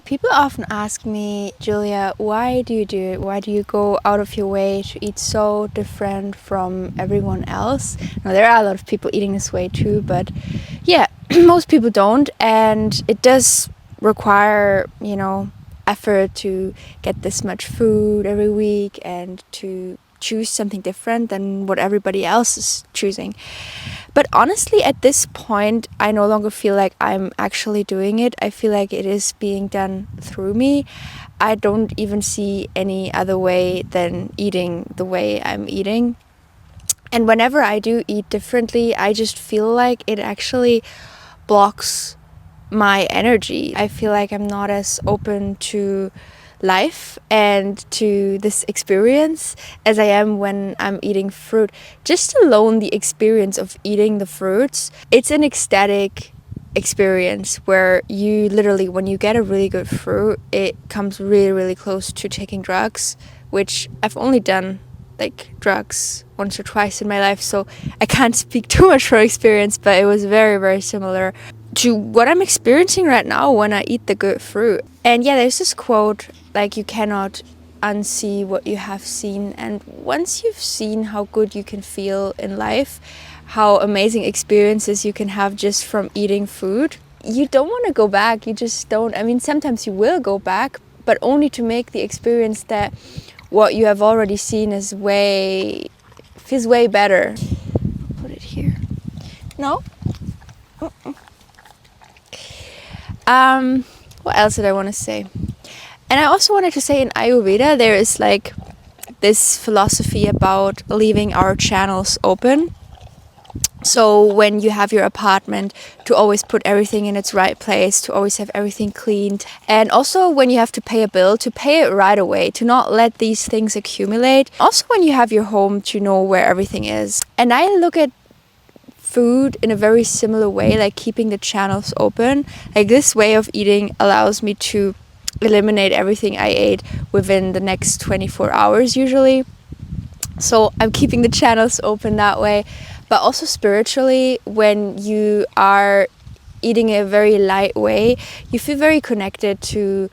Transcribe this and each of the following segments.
People often ask me, Julia, why do you do it? Why do you go out of your way to eat so different from everyone else? Now, there are a lot of people eating this way too, but yeah, most people don't, and it does require, effort to get this much food every week and to choose something different than what everybody else is choosing. But honestly, at this point, I no longer feel like I'm actually doing it. I feel like it is being done through me. I don't even see any other way than eating the way I'm eating. And whenever I do eat differently, I just feel like it actually blocks my energy. I feel like I'm not as open to life and to this experience as I am when I'm eating fruit. Just alone the experience of eating the fruits, it's an ecstatic experience where you literally, when you get a really good fruit, it comes really, really close to taking drugs, which I've only done like drugs once or twice in my life, so I can't speak too much for experience, but it was very, very similar to what I'm experiencing right now when I eat the good fruit. And yeah, there's this quote, like, you cannot unsee what you have seen. And once you've seen how good you can feel in life, how amazing experiences you can have just from eating food, you don't want to go back. You just don't. I mean, sometimes you will go back, but only to make the experience that what you have already seen feels way better. I'll put it here. No? What else did I want to say? And I also wanted to say in Ayurveda, there is like this philosophy about leaving our channels open. So when you have your apartment, to always put everything in its right place, to always have everything cleaned. And also when you have to pay a bill, to pay it right away, to not let these things accumulate. Also when you have your home, to know where everything is. And I look at food in a very similar way, like keeping the channels open. Like, this way of eating allows me to eliminate everything I ate within the next 24 hours usually. So I'm keeping the channels open that way. But also spiritually, when you are eating a very light way, you feel very connected to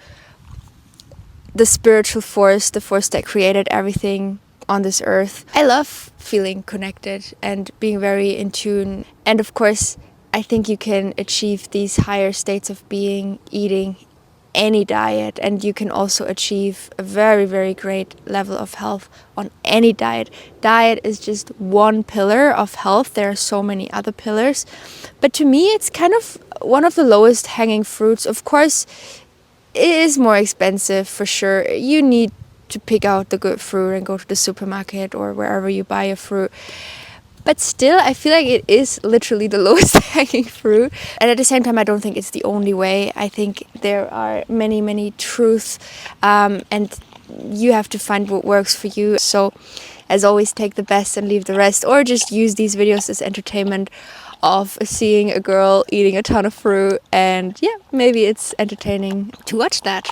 the spiritual force, the force that created everything on this earth. I love feeling connected and being very in tune. And of course, I think you can achieve these higher states of being eating any diet, and you can also achieve a very, very great level of health on any diet. Diet is just one pillar of health. There are so many other pillars, but to me it's kind of one of the lowest hanging fruits. Of course, it is more expensive for sure. You need to pick out the good fruit and go to the supermarket or wherever you buy your fruit. But still, I feel like it is literally the lowest hanging fruit. And at the same time, I don't think it's the only way. I think there are many, many truths, and you have to find what works for you. So, as always, take the best and leave the rest, or just use these videos as entertainment of seeing a girl eating a ton of fruit. And yeah, maybe it's entertaining to watch that.